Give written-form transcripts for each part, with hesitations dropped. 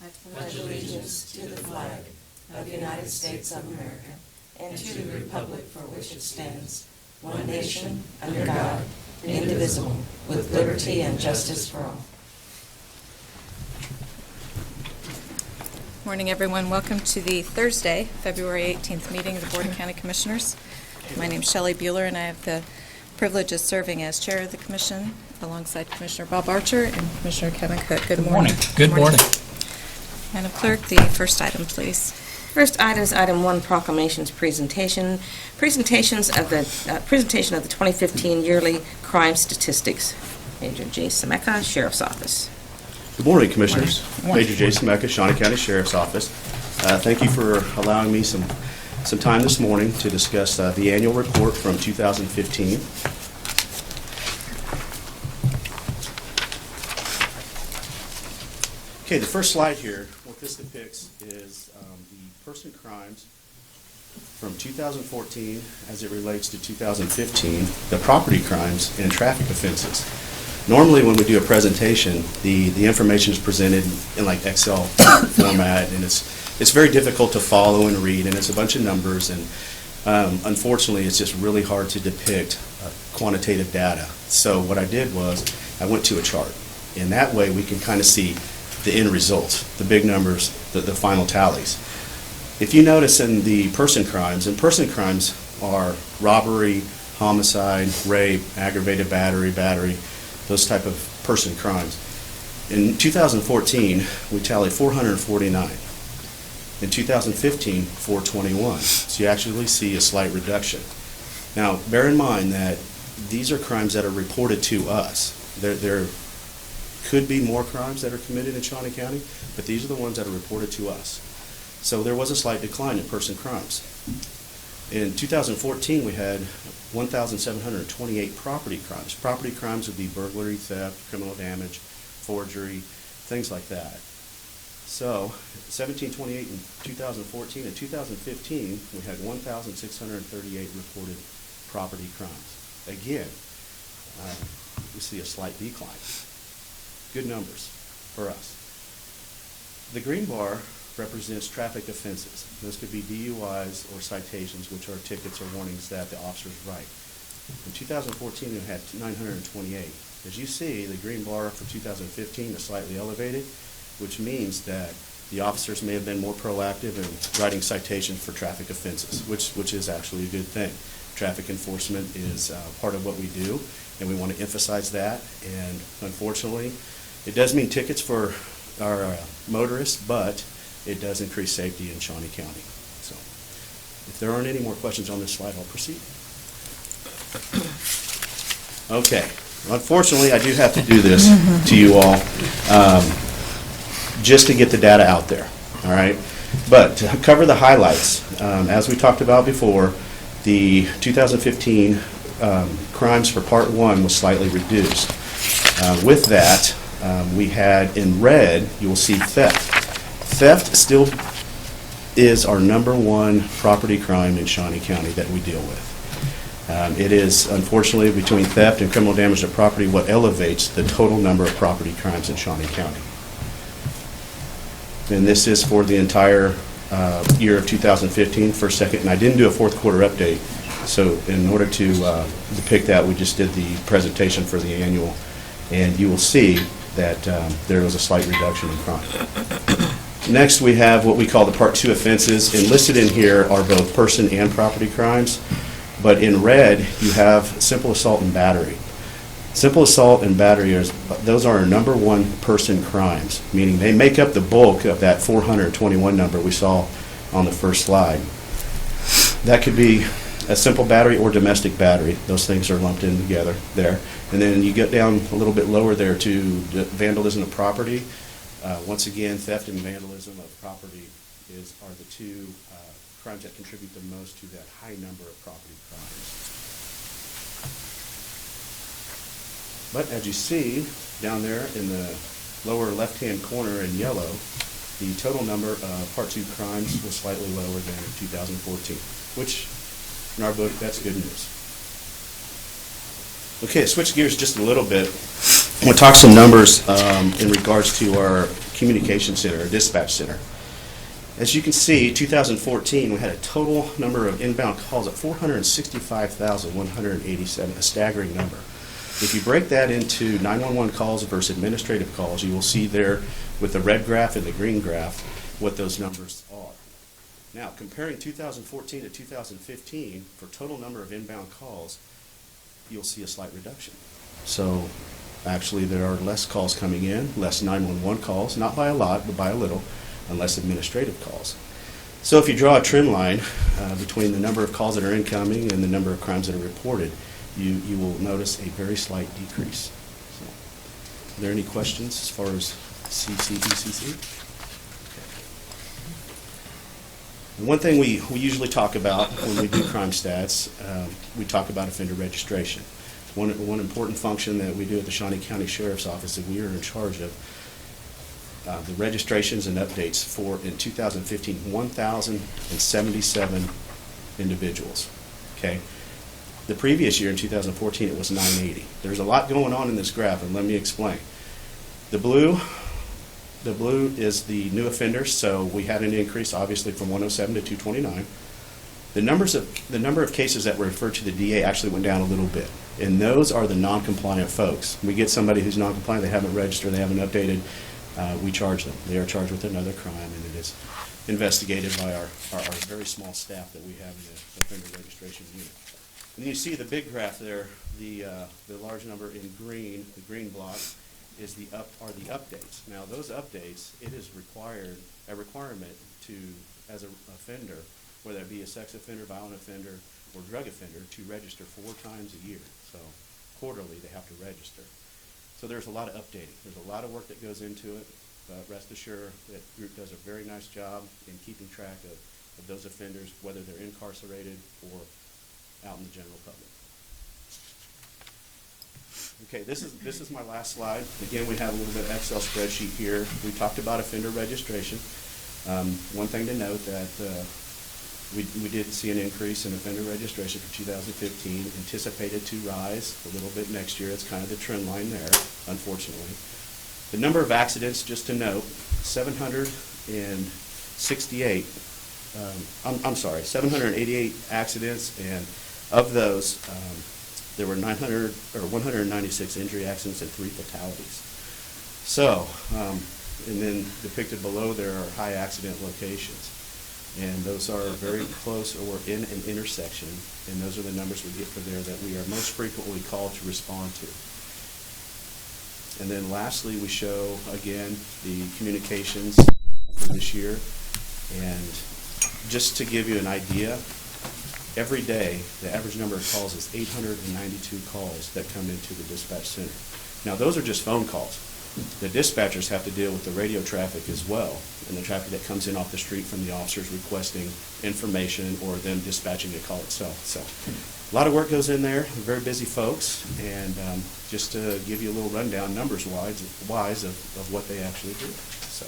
I pledge allegiance to the flag of the United States of America and to the republic for which it stands, one nation, under God, indivisible, with liberty and justice for all. Morning, everyone. Welcome to the Thursday, February 18th meeting of the Board of County Commissioners. My name is Shelley Bueller, and I have the privilege of serving as chair of the commission alongside Commissioner Bob Archer and Commissioner Kevin Cook. Good morning. Good morning. Madam Clerk, the first item, please. First item is item 1, proclamations presentation. Presentation of the 2015 yearly crime statistics. Major J. Semeka, Sheriff's Office. Good morning, Commissioners. Morning. Major J. Semeka, Shawnee County Sheriff's Office. Thank you for allowing me some time this morning to discuss the annual report from 2015. Okay, the first slide here, what this depicts is the person crimes from 2014 as it relates to 2015, the property crimes and traffic offenses. Normally when we do a presentation, the information is presented in like Excel format, and it's very difficult to follow and read, and it's a bunch of numbers, and unfortunately it's just really hard to depict quantitative data. So what I did was I went to a chart, and that way we can kind of see the end results, the big numbers, the final tallies. If you notice in the person crimes, and person crimes are robbery, homicide, rape, aggravated battery, those type of person crimes. In 2014, we tallied 449. In 2015, 421. So you actually see a slight reduction. Now, bear in mind that these are crimes that are reported to us. There could be more crimes that are committed in Shawnee County, but these are the ones that are reported to us. So there was a slight decline in person crimes. In 2014, we had 1,728 property crimes. Property crimes would be burglary, theft, criminal damage, forgery, things like that. So 1,728 in 2014. In 2015, we had 1,638 reported property crimes. Again, we see a slight decline. Good numbers for us. The green bar represents traffic offenses. Those could be DUIs or citations, which are tickets or warnings that the officers write. In 2014, we had 928. As you see, the green bar for 2015 is slightly elevated, which means that the officers may have been more proactive in writing citations for traffic offenses, which is actually a good thing. Traffic enforcement is part of what we do, and we want to emphasize that. And unfortunately, it does mean tickets for our motorists, but it does increase safety in Shawnee County. So, if there aren't any more questions on this slide, I'll proceed. Okay. Unfortunately, I do have to do this to you all, just to get the data out there. All right. But to cover the highlights, as we talked about before, the 2015 crimes for Part 1 was slightly reduced. With that, we had in red, you will see theft. Theft still is our #1 property crime in Shawnee County that we deal with. It is, unfortunately, between theft and criminal damage to property, what elevates the total number of property crimes in Shawnee County. And this is for the entire year of 2015, first, second, and I didn't do a fourth quarter update. So in order to depict that, we just did the presentation for the annual, and you will see that there was a slight reduction in crime. Next, we have what we call the Part 2 offenses, and listed in here are both person and property crimes, but in red, you have simple assault and battery. Simple assault and battery, those are our #1 person crimes, meaning they make up the bulk of that 421 number we saw on the first slide. That could be a simple battery or domestic battery. Those things are lumped in together there. And then you get down a little bit lower there to vandalism of property. Once again, theft and vandalism of property are the two crimes that contribute the most to that high number of property crimes. But as you see down there in the lower left-hand corner in yellow, the total number of Part 2 crimes was slightly lower than in 2014, which in our book, that's good news. Okay, switch gears just a little bit. I'm going to talk some numbers in regards to our communication center, or dispatch center. As you can see, 2014, we had a total number of inbound calls of 465,187, a staggering number. If you break that into 911 calls versus administrative calls, you will see there with the red graph and the green graph what those numbers are. Now, comparing 2014 to 2015, for total number of inbound calls, you'll see a slight reduction. So actually there are less calls coming in, less 911 calls, not by a lot, but by a little, and less administrative calls. So if you draw a trend line between the number of calls that are incoming and the number of crimes that are reported, you will notice a very slight decrease. So, are there any questions as far as CCDCC? And one thing we usually talk about when we do crime stats, we talk about offender registration. One important function that we do at the Shawnee County Sheriff's Office that we are in charge of, the registrations and updates for, in 2015, 1,077 individuals. Okay. The previous year, in 2014, it was 980. There's a lot going on in this graph, and let me explain. The blue is the new offenders, so we had an increase, obviously, from 107 to 229. The number of cases that were referred to the DA actually went down a little bit, and those are the non-compliant folks. We get somebody who's non-compliant, they haven't registered, they haven't updated, we charge them. They are charged with another crime, and it is investigated by our very small staff that we have in the offender registration unit. And you see the big graph there, the large number in green, the green block, is the updates. Now those updates, it is a requirement to, as an offender, whether it be a sex offender, violent offender, or drug offender, to register 4 times a year. So quarterly they have to register. So there's a lot of updating. There's a lot of work that goes into it, but rest assured that group does a very nice job in keeping track of those offenders, whether they're incarcerated or out in the general public. Okay, this is my last slide. Again, we have a little bit of Excel spreadsheet here. We talked about offender registration. One thing to note that we did see an increase in offender registration for 2015, anticipated to rise a little bit next year. It's kind of the trend line there, unfortunately. The number of accidents, just to note, 788 accidents, and of those, there were 196 injury accidents and 3 fatalities. So, and then depicted below there are high accident locations. And those are very close or in an intersection, and those are the numbers we get for there that we are most frequently called to respond to. And then lastly, we show, again, the communications for this year. And just to give you an idea, every day, the average number of calls is 892 calls that come into the dispatch center. Now, those are just phone calls. The dispatchers have to deal with the radio traffic as well, and the traffic that comes in off the street from the officers requesting information or them dispatching the call itself. So a lot of work goes in there. We're very busy folks, and just to give you a little rundown numbers-wise of what they actually do. So.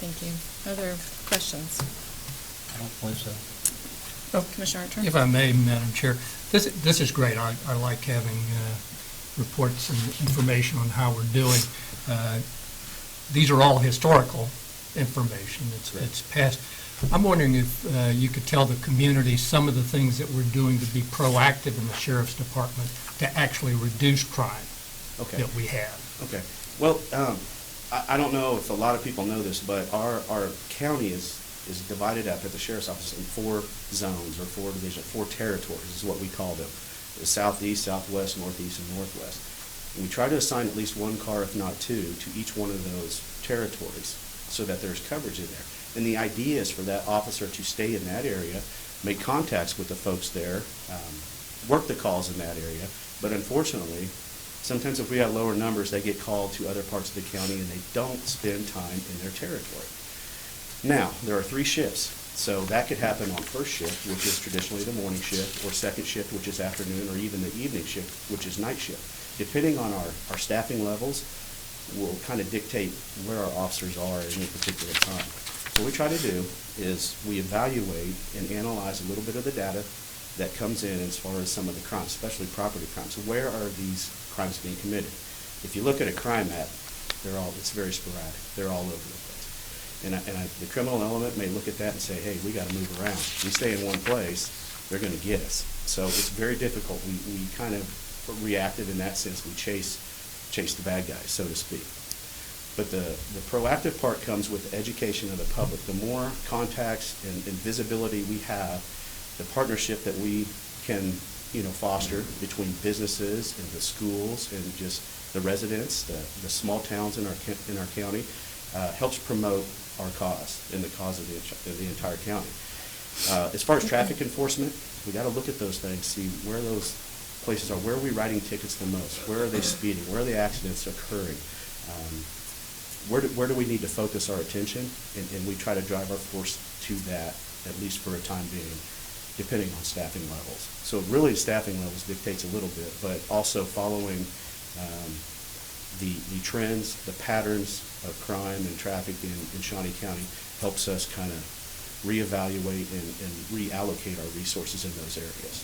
Thank you. Are there questions? I don't believe so. Commissioner Archer? If I may, Madam Chair, this is great. I like having reports and information on how we're doing. These are all historical information. It's past. I'm wondering if you could tell the community some of the things that we're doing to be proactive in the Sheriff's Department to actually reduce crime that we have. Okay. Well, I don't know if a lot of people know this, but our county is divided up at the Sheriff's Office in 4 zones or 4 divisions, 4 territories is what we call them. The southeast, southwest, northeast, and northwest. And we try to assign at least 1 car, if not 2, to each one of those territories so that there's coverage in there. And the idea is for that officer to stay in that area, make contacts with the folks there, work the calls in that area. But unfortunately, sometimes if we have lower numbers, they get called to other parts of the county and they don't spend time in their territory. Now, there are 3 shifts. So that could happen on first shift, which is traditionally the morning shift, or second shift, which is afternoon, or even the evening shift, which is night shift. Depending on our staffing levels, will kind of dictate where our officers are at any particular time. What we try to do is we evaluate and analyze a little bit of the data that comes in as far as some of the crimes, especially property crimes. Where are these crimes being committed? If you look at a crime map, It's very sporadic. They're all over the place. The criminal element may look at that and say, hey, we got to move around. We stay in one place, they're going to get us. So it's very difficult. We kind of reacted in that sense. We chase the bad guys, so to speak. But the proactive part comes with education of the public. The more contacts and visibility we have, the partnership that we can, foster between businesses and the schools and just the residents, the small towns in our county, helps promote our cause and the cause of the entire county. As far as traffic enforcement, we got to look at those things, see where those places are. Where are we writing tickets the most? Where are they speeding? Where are the accidents occurring? Where do we need to focus our attention? And we try to drive our force to that, at least for a time being, depending on staffing levels. So really staffing levels dictates a little bit, but also following the trends, the patterns of crime and traffic in Shawnee County helps us kind of reevaluate and reallocate our resources in those areas.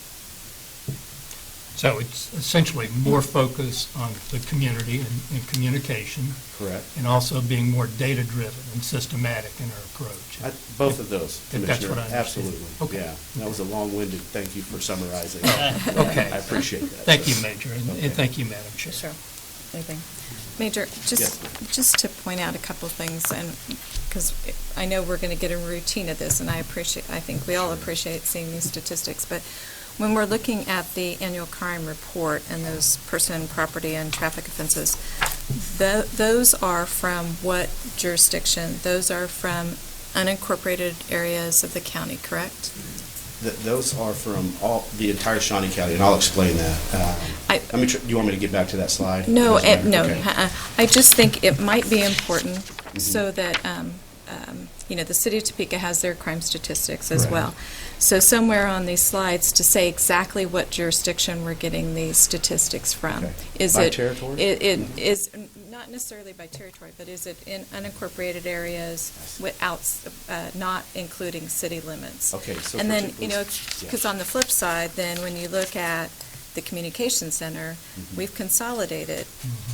So it's essentially more focus on the community and communication. Correct. And also being more data-driven and systematic in our approach. Both of those, If that's Commissioner. what I understand. Absolutely. Okay. Yeah, that was a long-winded, thank you for summarizing. Okay. I appreciate that. Thank you, Major, Okay. and thank you, Madam Chair. Sure. Anything? Major, just to point out a couple of things, and because I know we're going to get a routine of this, and I think we all appreciate seeing these statistics, but when we're looking at the annual crime report and those person, property, and traffic offenses, those are from what jurisdiction? Those are from unincorporated areas of the county, correct? Those are from the entire Shawnee County, and I'll explain that. Do you want me to get back to that slide? No, No. I just think it might be important so that, the city of Topeka has their crime statistics as Correct. well. So somewhere on these slides to say exactly what jurisdiction we're getting these statistics from. Okay. Is By it territory? It is not necessarily by territory, but is it in unincorporated areas without, not including city limits? Okay, so And then, yeah. because on the flip side, then when you look at the communication center, we've consolidated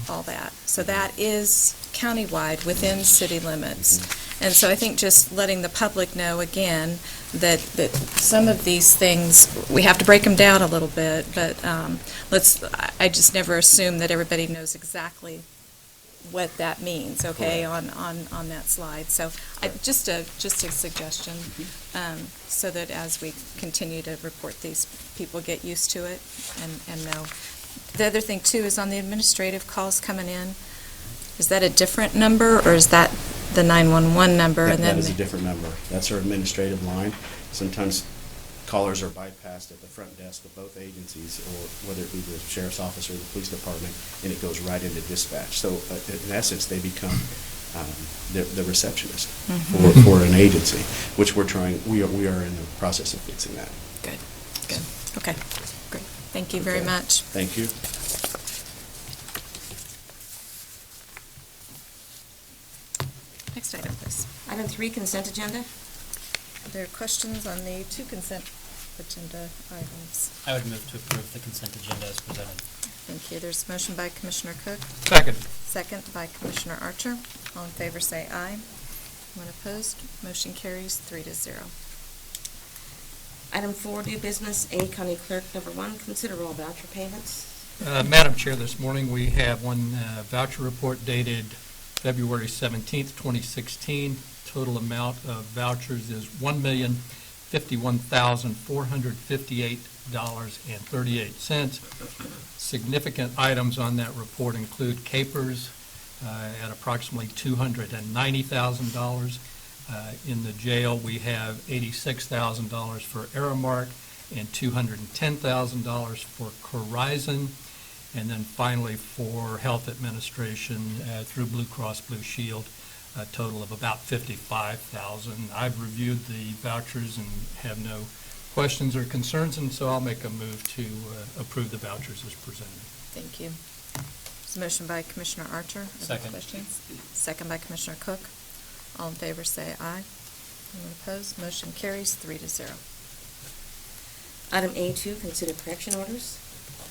all that. So that is countywide within city limits. And so I think just letting the public know again that some of these things, we have to break them down a little bit, but I just never assume that everybody knows exactly what that means, okay, on that slide. So just a suggestion, so that as we continue to report these, people get used to it and know. The other thing, too, is on the administrative calls coming in, is that a different number, or is that the 911 number? That is a different number. That's our administrative line. Sometimes callers are bypassed at the front desk of both agencies, or whether it be the sheriff's office or the police department, and it goes right into dispatch. So in essence, they become the receptionist for an agency, which we are in the process of fixing that. Good. Okay, great. Thank you very Okay. much. Thank you. Next item, please. Item 3, consent agenda. Are there questions on the 2 consent agenda items? I would move to approve the consent agenda as presented. Thank you. There's a motion by Commissioner Cook, Second. second by Commissioner Archer. All in favor, say aye. Anyone opposed? Motion carries 3-0. Item 4, new business. A, County Clerk, number 1, consider all voucher payments. Madam Chair, this morning we have one voucher report dated February 17th, 2016. Total amount of vouchers is $1,051,458.38. Significant items on that report include capers at approximately $290,000. In the jail, we have $86,000 for Aramark and $210,000 for Corizon. And then finally, for Health Administration through Blue Cross Blue Shield, a total of about $55,000. I've reviewed the vouchers and have no questions or concerns, and so I'll make a move to approve the vouchers as presented. Thank you. There's a motion by Commissioner Archer. Are there Second. questions? Second by Commissioner Cook. All in favor, say aye. Anyone opposed? Motion carries 3-0. Item A2, consider correction orders.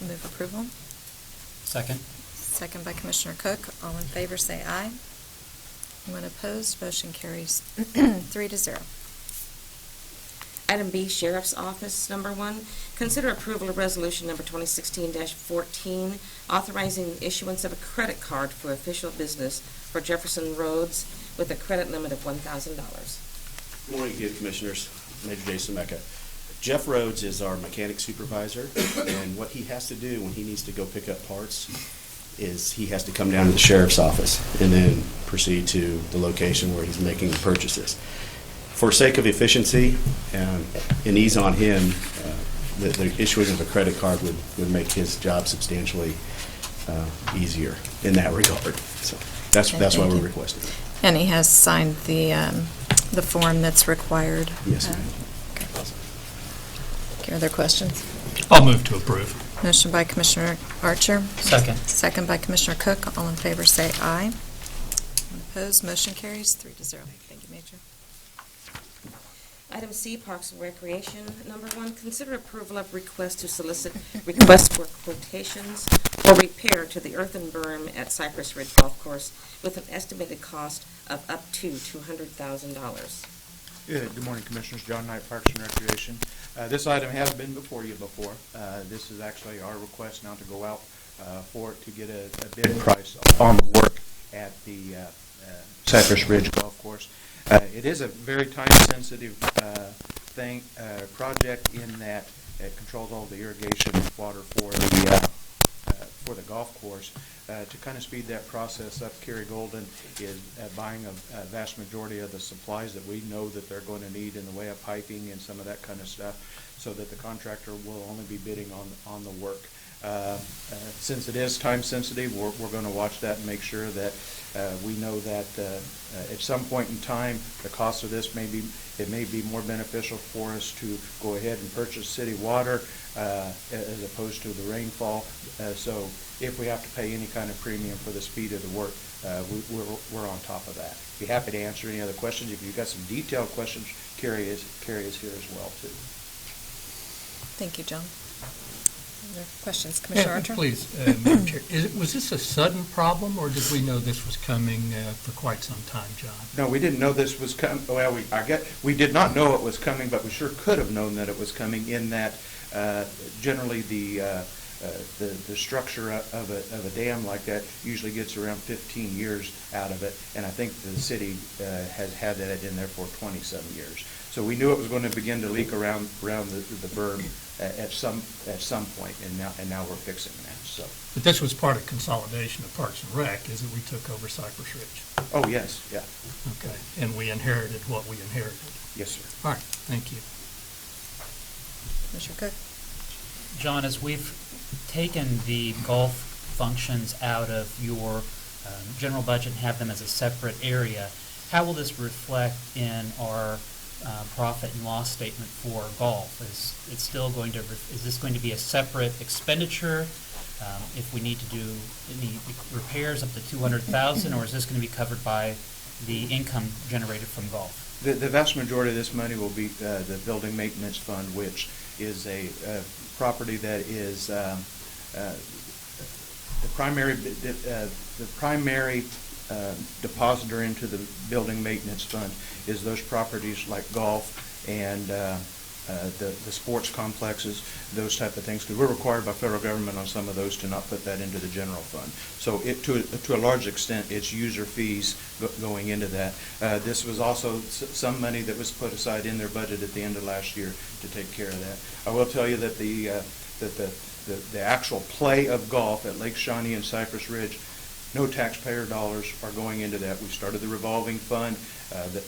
Move approval. Second. second by Commissioner Cook. All in favor, say aye. Anyone opposed? Motion carries 3-0. Item B, Sheriff's Office, number 1, consider approval of resolution number 2016-14, authorizing issuance of a credit card for official business for Jefferson Roads with a credit limit of $1,000. Good morning again, Commissioners. Major Jason Mecca. Jeff Rhodes is our mechanic supervisor, and what he has to do when he needs to go pick up parts is he has to come down to the sheriff's office and then proceed to the location where he's making the purchases. For sake of efficiency and ease on him, the issuing of a credit card would make his job substantially easier in that regard. So that's why we're requesting it. And he has signed the form that's required. Yes, ma'am. Okay. Okay, other questions? I'll move to approve. Motion by Commissioner Archer. Second. Second by Commissioner Cook. All in favor, say aye. Opposed, motion carries 3-0. Thank you, Major. Item C, Parks and Recreation, number 1, consider approval of request to solicit requests for quotations for repair to the earthen berm at Cypress Ridge Golf Course with an estimated cost of up to $200,000. Good morning, Commissioners. John Knight, Parks and Recreation. This item has been before you before. This is actually our request now to go out for it to get a bid price on the work at the Cypress Ridge Golf Course. It is a very time-sensitive project in that it controls all the irrigation water for the golf course. To kind of speed that process up, Kerry Golden is buying a vast majority of the supplies that we know that they're going to need in the way of piping and some of that kind of stuff, so that the contractor will only be bidding on the work. Since it is time sensitive, we're going to watch that and make sure that we know that at some point in time, the cost of this may be more beneficial for us to go ahead and purchase city water as opposed to the rainfall. So if we have to pay any kind of premium for the speed of the work, we're on top of that. Be happy to answer any other questions. If you've got some detailed questions, Carrie is here as well too. Thank you, John. Other questions? Commissioner Yeah, Archer? please, Madam Chair. Was this a sudden problem, or did we know this was coming for quite some time, John? No, we didn't know this was coming. Well, we did not know it was coming, but we sure could have known that it was coming. In that, generally the structure of a dam like that usually gets around 15 years out of it, and I think the city has had that in there for 27 years. So we knew it was going to begin to leak around the berm at some point, and now we're fixing that. So. But this was part of consolidation of Parks and Rec, is that we took over Cypress Ridge. Oh, yes, yeah. Okay, and we inherited what we inherited. Yes, sir. All right, thank you. Commissioner Cook? John, as we've taken the golf functions out of your general budget and have them as a separate area, how will this reflect in our profit and loss statement for golf? Is this going to be a separate expenditure if we need to do any repairs up to $200,000, or is this going to be covered by the income generated from golf? The vast majority of this money will be the building maintenance fund, which is a property that is the primary depositor into the building maintenance fund is those properties like golf and the sports complexes, those type of things, because we're required by federal government on some of those to not put that into the general fund. So to a large extent, it's user fees going into that. This was also some money that was put aside in their budget at the end of last year to take care of that. I will tell you that the actual play of golf at Lake Shawnee and Cypress Ridge, no taxpayer dollars are going into that. We started the revolving fund.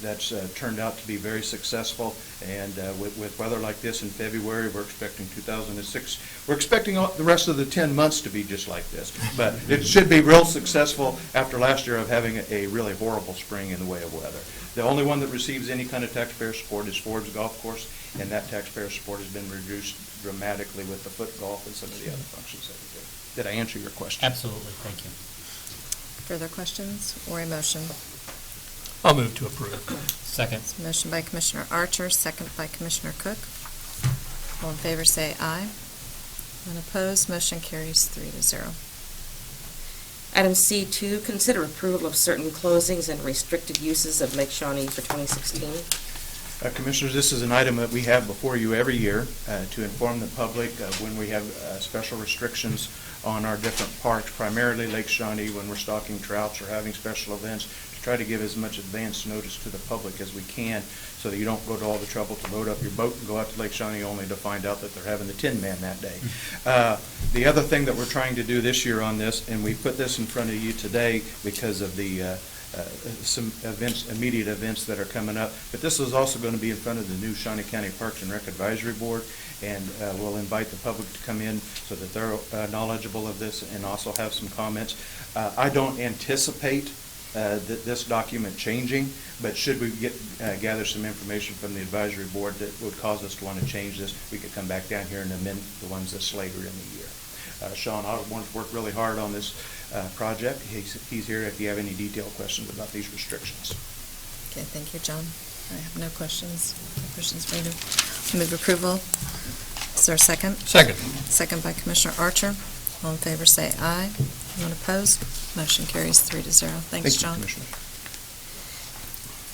That's turned out to be very successful, and with weather like this in February, we're expecting 2006. We're expecting the rest of the 10 months to be just like this, but it should be real successful after last year of having a really horrible spring in the way of weather. The only one that receives any kind of taxpayer support is Ford's Golf Course, and that taxpayer support has been reduced dramatically with the foot golf and some of the other functions that we do. Did I answer your question? Absolutely, thank you. Further questions or a motion? I'll move to approve. Second. Motion by Commissioner Archer, second by Commissioner Cook. All in favor, say aye. When opposed, motion carries 3-0. Item C2, consider approval of certain closings and restricted uses of Lake Shawnee for 2016. Commissioners, this is an item that we have before you every year to inform the public when we have special restrictions on our different parks, primarily Lake Shawnee, when we're stocking trouts or having special events, to try to give as much advance notice to the public as we can so that you don't go to all the trouble to load up your boat and go out to Lake Shawnee only to find out that they're having the Tin Man that day. The other thing that we're trying to do this year on this, and we put this in front of you today because of the some events, immediate events that are coming up, but this is also going to be in front of the new Shawnee County Parks and Rec Advisory Board, and we'll invite the public to come in so that they're knowledgeable of this and also have some comments. I don't anticipate this document changing, but should we gather some information from the advisory board that would cause us to want to change this, we could come back down here and amend the ones that's later in the year. Sean Osborne's worked really hard on this project. He's here if you have any detailed questions about these restrictions. Okay, thank you, John. I have no questions. No questions for you. Move approval. Is there a second? Second. Second by Commissioner Archer. All in favor, say aye. Anyone opposed? Motion carries 3-0. Thanks, John. Thank you, Commissioner.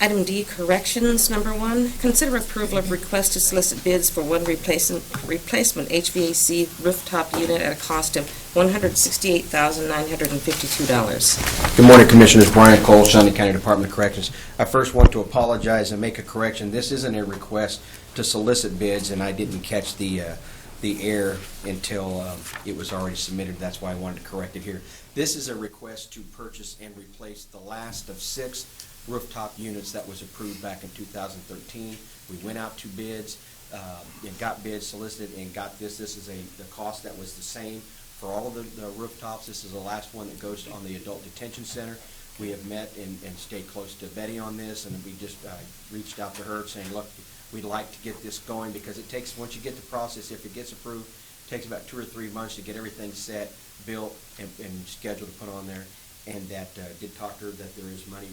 Item D, corrections. Number 1, consider approval of request to solicit bids for one replacement HVAC rooftop unit at a cost of $168,952. Good morning, Commissioners. Brian Cole, Shawnee County Department of Corrections. I first want to apologize and make a correction. This isn't a request to solicit bids, and I didn't catch the error until it was already submitted. That's why I wanted to correct it here. This is a request to purchase and replace the last of 6 rooftop units that was approved back in 2013. We went out to bids and got bids solicited and got this. This is the cost that was the same for all of the rooftops. This is the last one that goes on the adult detention center. We have met and stayed close to Betty on this, and we just reached out to her saying, look, we'd like to get this going because it takes, once you get the process, if it gets approved, it takes about 2 or 3 months to get everything set, built, and scheduled to put on there. And that did talk to her that there is money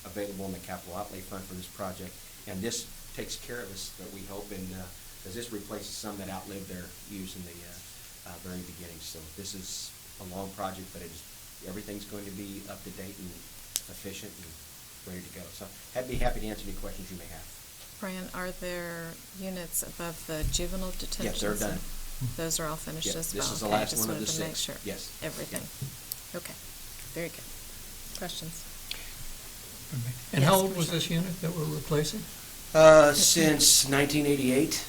available in the capital outlay fund for this project. And this takes care of us, that we hope, and because this replaces some that outlived their use in the very beginning. So this is a long project, but everything's going to be up to date and efficient and ready to go. So I'd be happy to answer any questions you may have. Brian, are there units above the juvenile detention? Yes, they're done. Those are all finished Yep, as well? this is the Okay, last one of the Just wanted to make 6. sure. Yes. Everything. Okay, very good. Questions? And Yes, how old was Commissioner. this unit that we're replacing? Since 1988.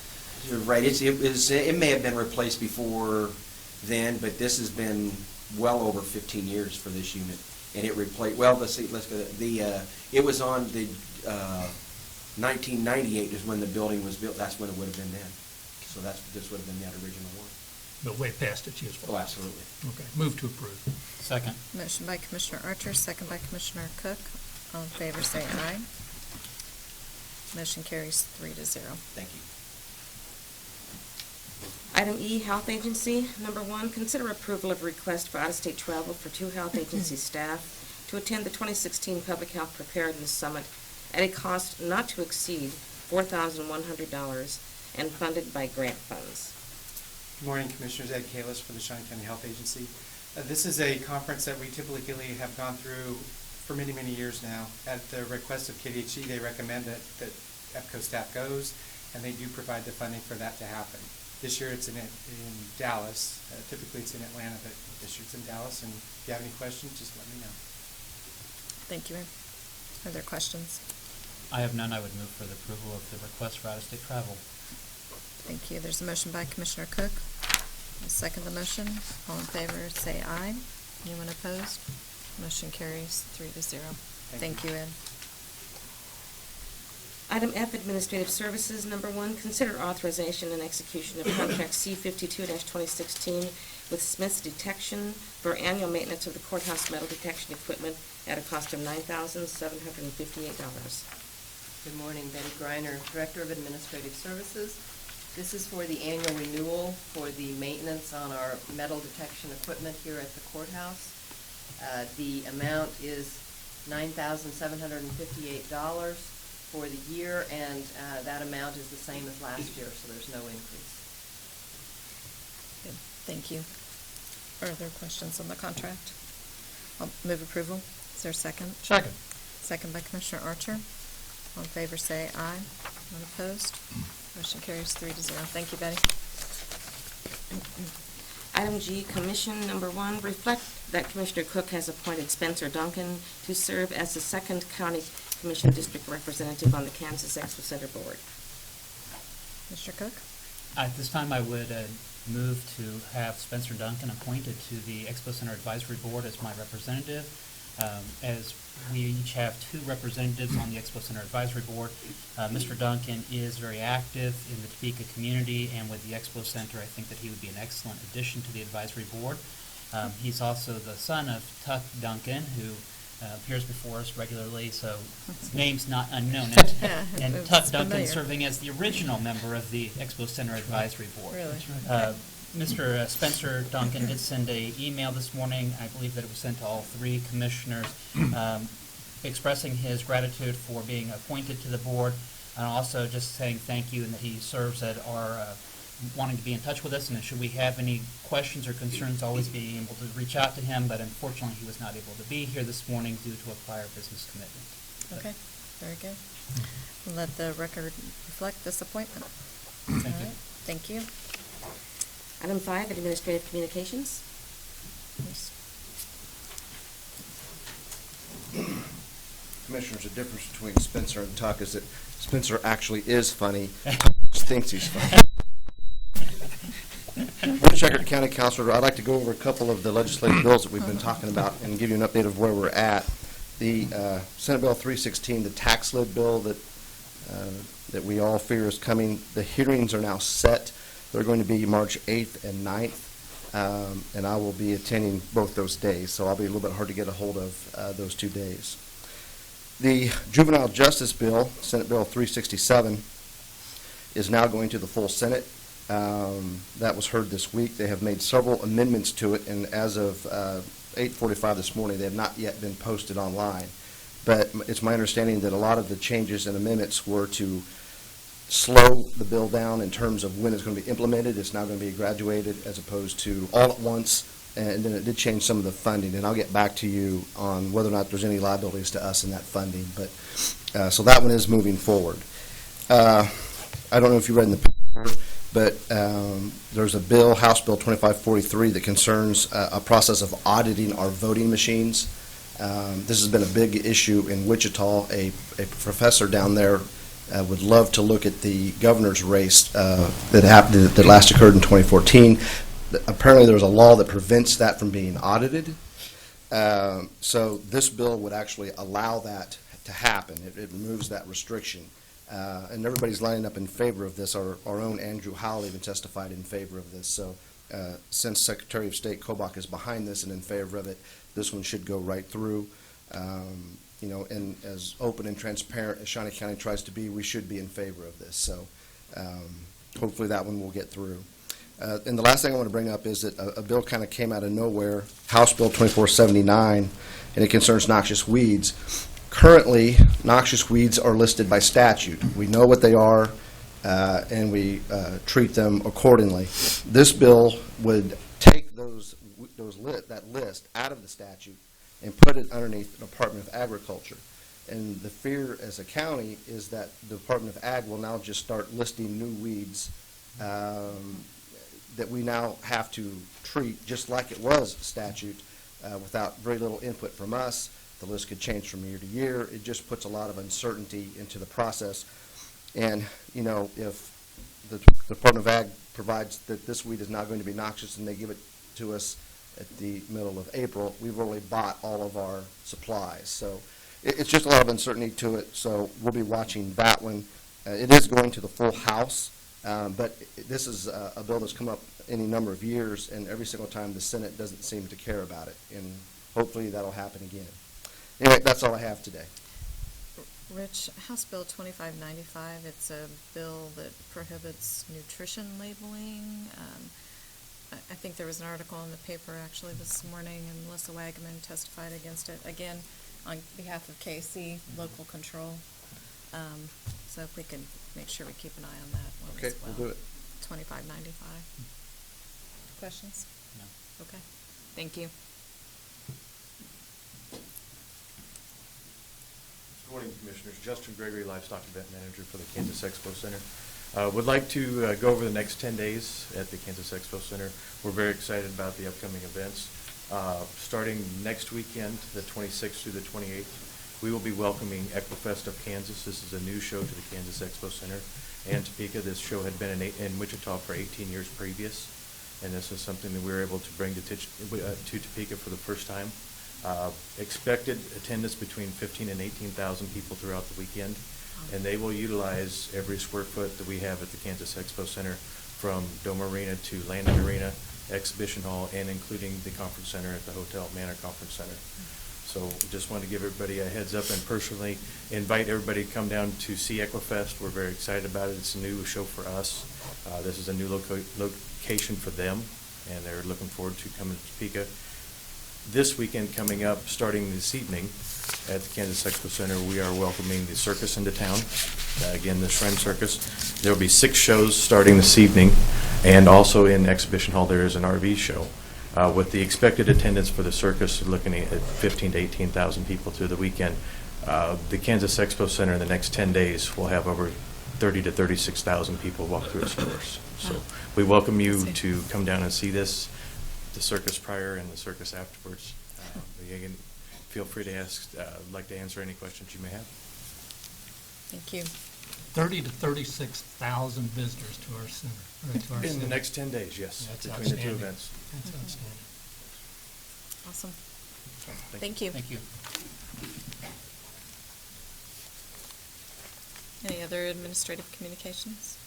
You're right. It may have been replaced before then, but this has been well over 15 years for this unit. And it replaced, well, let's see, it was on the 1998 is when the building was built. That's when it would have been then. So this would have been that original one. But way past its useful. Oh, absolutely. Okay, move to approve. Second. Motion by Commissioner Archer, second by Commissioner Cook. All in favor, say aye. Motion carries 3-0. Thank you. Item E, Health Agency. Number 1, consider approval of request for out-of-state travel for 2 health agency staff to attend the 2016 Public Health Preparedness Summit at a cost not to exceed $4,100 and funded by grant funds. Good morning, Commissioners. Ed Kalis for the Shawnee County Health Agency. This is a conference that we typically have gone through for many, many years now. At the request of KDHE, they recommend that EPCO staff goes, and they do provide the funding for that to happen. This year it's in Dallas. Typically it's in Atlanta, but this year it's in Dallas. And if you have any questions, just let me know. Thank you. Are there questions? I have none. I would move for the approval of the request for out-of-state travel. Thank you. There's a motion by Commissioner Cook. I'll second the motion. All in favor, say aye. Anyone opposed? Motion carries 3-0. Thank you, Ed. Item F, Administrative Services. Number 1, consider authorization and execution of contract C-52-2016 with Smith's Detection for annual maintenance of the courthouse metal detection equipment at a cost of $9,758. Good morning, Betty Greiner, Director of Administrative Services. This is for the annual renewal for the maintenance on our metal detection equipment here at the courthouse. The amount is $9,758 for the year, and that amount is the same as last year, so there's no increase. Good. Thank you. Are there questions on the contract? I'll move approval. Is there a second? Second. Second by Commissioner Archer. All in favor, say aye. None opposed. Motion carries 3-0. Thank you, Betty. Item G, Commission Number 1, reflect that Commissioner Cook has appointed Spencer Duncan to serve as the second County Commission District Representative on the Kansas Expo Center Board. Mr. Cook? At this time, I would move to have Spencer Duncan appointed to the Expo Center Advisory Board as my representative. As we each have 2 representatives on the Expo Center Advisory Board, Mr. Duncan is very active in the Topeka community, and with the Expo Center, I think that he would be an excellent addition to the advisory board. He's also the son of Tuck Duncan, who appears before us regularly, so his name's not unknown. And It's Tuck Duncan familiar. serving as the original member of the Expo Center Advisory Board. Really? Mr. Spencer Duncan did send an email this morning, I believe that it was sent to all 3 commissioners, expressing his gratitude for being appointed to the board, and also just saying thank you and that he serves at our, wanting to be in touch with us, and should we have any questions or concerns, always being able to reach out to him, but unfortunately he was not able to be here this morning due to a prior business commitment. Okay, very good. We'll let the record reflect this appointment. Thank All you. right, thank you. Item 5, Administrative Communications. Yes. Commissioners, the difference between Spencer and Tuck is that Spencer actually is funny. Tuck just thinks he's funny. Woodchucker County Councilor, I'd like to go over a couple of the legislative bills that we've been talking about and give you an update of where we're at. The Senate Bill 316, the tax lid bill that we all fear is coming, the hearings are now set. They're going to be March 8th and 9th, and I will be attending both those days, so I'll be a little bit hard to get a hold of those 2 days. The Juvenile Justice Bill, Senate Bill 367, is now going to the full Senate. That was heard this week. They have made several amendments to it, and as of 8:45 this morning, they have not yet been posted online. But it's my understanding that a lot of the changes and amendments were to slow the bill down in terms of when it's going to be implemented. It's now going to be graduated as opposed to all at once, and then it did change some of the funding, and I'll get back to you on whether or not there's any liabilities to us in that funding. But so that one is moving forward. I don't know if you read in the paper, but there's a bill, House Bill 2543, that concerns a process of auditing our voting machines. This has been a big issue in Wichita. A professor down there would love to look at the governor's race that last occurred in 2014. Apparently, there's a law that prevents that from being audited. So this bill would actually allow that to happen. It removes that restriction. And everybody's lining up in favor of this. Our own Andrew Howell even testified in favor of this. So since Secretary of State Kobach is behind this and in favor of it, this one should go right through. You know, and as open and transparent as Shawnee County tries to be, we should be in favor of this. So hopefully that one will get through. And the last thing I want to bring up is that a bill kind of came out of nowhere, House Bill 2479, and it concerns noxious weeds. Currently, noxious weeds are listed by statute. We know what they are, and we treat them accordingly. This bill would take that list out of the statute and put it underneath the Department of Agriculture. And the fear as a county is that the Department of Ag will now just start listing new weeds that we now have to treat just like it was statute without very little input from us. The list could change from year to year. It just puts a lot of uncertainty into the process. And, you know, if the Department of Ag provides that this weed is not going to be noxious and they give it to us at the middle of April, we've already bought all of our supplies. So it's just a lot of uncertainty to it. So we'll be watching that one. It is going to the full House, but this is a bill that's come up any number of years, and every single time the Senate doesn't seem to care about it. And hopefully that'll happen again. Anyway, that's all I have today. Rich, House Bill 2595, it's a bill that prohibits nutrition labeling. I think there was an article in the paper actually this morning, and Melissa Wagaman testified against it, again, on behalf of KC, local control. So if we can make sure we keep an eye on that one as well. Okay, we'll do it. 2595. Questions? No. Okay, thank you. Good morning, Commissioners. Justin Gregory, Livestock Event Manager for the Kansas Expo Center. Would like to go over the next 10 days at the Kansas Expo Center. We're very excited about the upcoming events. Starting next weekend, the 26th through the 28th, we will be welcoming Equifest of Kansas. This is a new show to the Kansas Expo Center and Topeka. This show had been in Wichita for 18 years previous, and this is something that we were able to bring to Topeka for the first time. Expected attendance between 15 and 18,000 people throughout the weekend, and they will utilize every square foot that we have at the Kansas Expo Center, from Dome Arena to Landing Arena, Exhibition Hall, and including the Conference Center at the Hotel Manor Conference Center. So just wanted to give everybody a heads up and personally invite everybody to come down to see Equifest. We're very excited about it. It's a new show for us. This is a new location for them, and they're looking forward to coming to Topeka. This weekend coming up, starting this evening at the Kansas Expo Center, we are welcoming the circus into town. Again, the Shrine Circus. There will be 6 shows starting this evening, and also in Exhibition Hall there is an RV show. With the expected attendance for the circus, looking at 15 to 18,000 people through the weekend. The Kansas Expo Center in the next 10 days will have over 30 to 36,000 people walk through its doors. So we welcome you to come down and see this, the circus prior and the circus afterwards. Again, feel free to ask, like to answer any questions you may have. Thank you. 30 to 36,000 visitors to our center. To our In center. the next 10 days, yes, That's between the two outstanding. events. That's outstanding. Awesome. Thank you. Thank you. Any other administrative communications?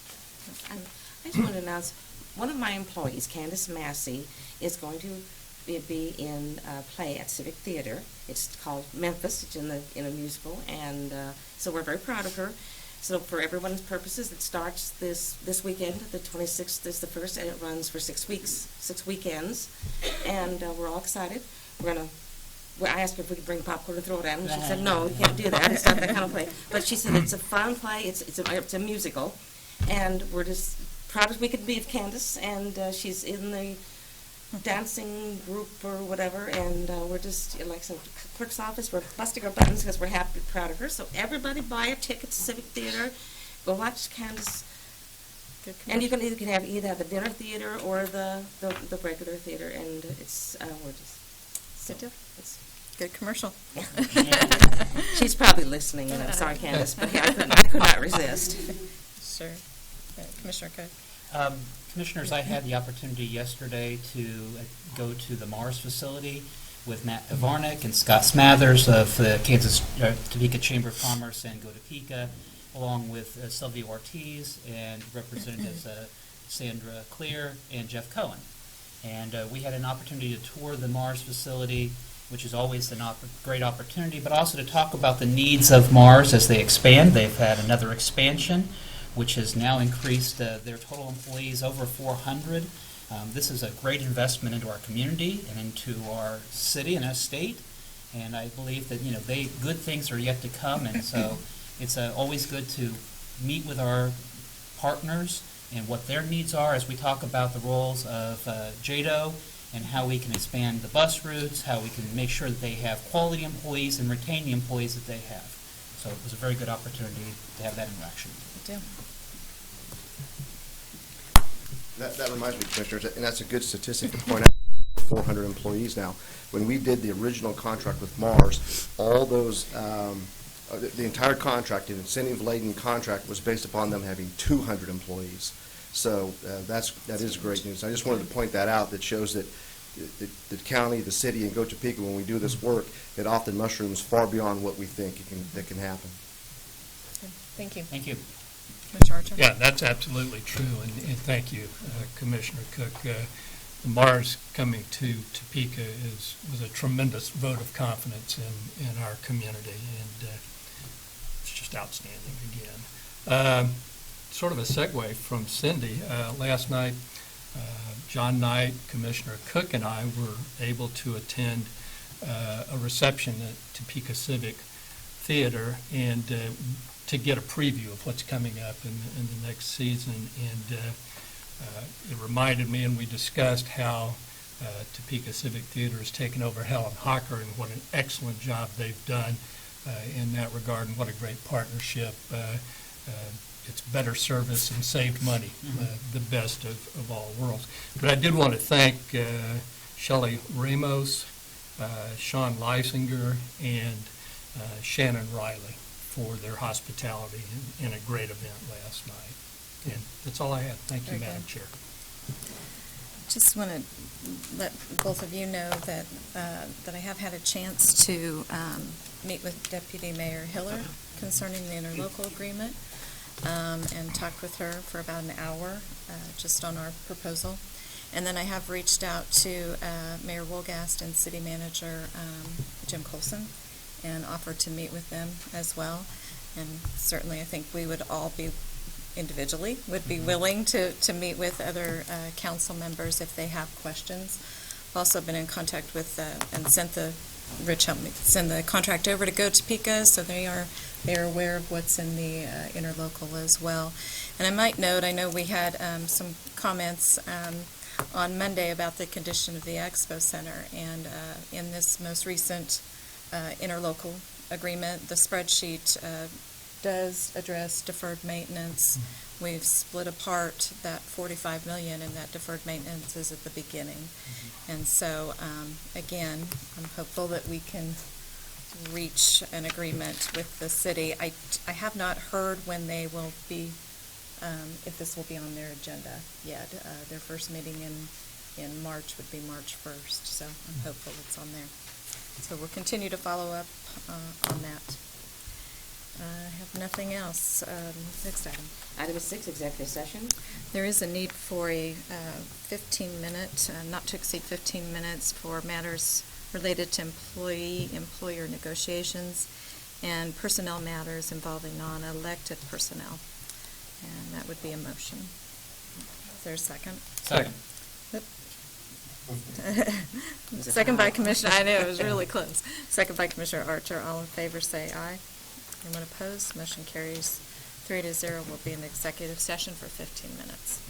I just want to announce, one of my employees, Candace Massey, is going to be in a play at Civic Theater. It's called Memphis. It's in a musical, and so we're very proud of her. So for everyone's purposes, it starts this weekend. The 26th is the first, and it runs for 6 weeks, 6 weekends, and we're all excited. I asked her if we could bring popcorn and throw it at her, and she said, no, you can't do that. It's not that kind of play. But she said it's a fun play. It's a musical, and we're just proud as we could be of Candace, and she's in the dancing group or whatever, and we're just, like some clerk's office, we're busting our buttons because we're happy, proud of her. So everybody buy a ticket to Civic Theater, go watch Candace, Good and you commercial. can either have the dinner theater or the regular theater, and it's we're just Good deal. it's Good commercial. she's probably listening, and I'm sorry, Candace, but yeah, I could not resist. Sure. Commissioner Cook. Commissioners, I had the opportunity yesterday to go to the Mars facility with Matt Pavarnik and Scott Smathers of the Kansas Topeka Chamber of Commerce and Go Topeka, along with Sylvia Ortiz and Representatives Sandra Clear and Jeff Cohen. And we had an opportunity to tour the Mars facility, which is always a great opportunity, but also to talk about the needs of Mars as they expand. They've had another expansion, which has now increased their total employees over 400. This is a great investment into our community and into our city and our state, and I believe that good things are yet to come, and so it's always good to meet with our partners and what their needs are as we talk about the roles of JADO and how we can expand the bus routes, how we can make sure that they have quality employees and retain the employees that they have. So it was a very good opportunity to have that interaction. Good deal. That reminds me, Commissioners, and that's a good statistic to point out, 400 employees now. When we did the original contract with Mars, all those, the entire contract, the incentive-laden contract, was based upon them having 200 employees. So that is great news. I just wanted to point that out. That shows that the county, the city, and Go Topeka, when we do this work, it often mushrooms far beyond what we think that can happen. Thank you. Thank you. Commissioner Archer. Yeah, that's absolutely true, and thank you, Commissioner Cook. Mars coming to Topeka was a tremendous vote of confidence in our community, and it's just outstanding again. Sort of a segue from Cindy, last night, John Knight, Commissioner Cook, and I were able to attend a reception at Topeka Civic Theater, and to get a preview of what's coming up in the next season. And it reminded me, and we discussed how Topeka Civic Theater has taken over Helen Hocker and what an excellent job they've done in that regard, and what a great partnership. It's better service and saved money, the best of all worlds. But I did want to thank Shelley Ramos, Sean Leisinger, and Shannon Riley for their hospitality in a great event last night. And that's all I had. Thank you, Very Madam good. Chair. Just want to let both of you know that, that I have had a chance to meet with Deputy Mayor Hiller concerning the interlocal agreement, and talked with her for about an hour, just on our proposal. And then I have reached out to Mayor Wolgast and City Manager Jim Colson and offered to meet with them as well. And certainly I think we would all be individually would be willing to meet with other council members if they have questions. I've also been in contact with and sent the send the contract over to Go Topeka, so they are aware of what's in the interlocal as well. And I might note, I know we had some comments on Monday about the condition of the Expo Center, and in this most recent interlocal agreement, the spreadsheet does address deferred maintenance. We've split apart that $45 million, and that deferred maintenance is at the beginning. And so, again, I'm hopeful that we can reach an agreement with the city. I have not heard when they will be, if this will be on their agenda yet. Their first meeting in March would be March 1st, so I'm hopeful it's on there. So we'll continue to follow up on that. I have nothing else. Next item. Item 6, executive session. There is a need for a 15-minute, not to exceed 15 minutes, for matters related to employee-employer negotiations and personnel matters involving non-elected personnel. And that would be a motion. Is there a second? Second. Second by Commissioner, I know, it was really close. Second by Commissioner Archer. All in favor, say aye. Anyone opposed? Motion carries 3-0. We'll be in executive session for 15 minutes.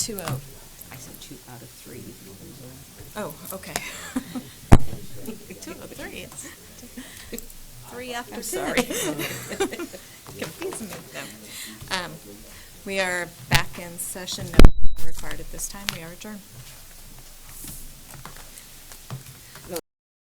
2-0. I said 2 out of 3. Oh, okay. 2 out of 3. It's 3 after 10. I'm sorry. Confusing me then. We are back in session. No action required at this time. We are adjourned.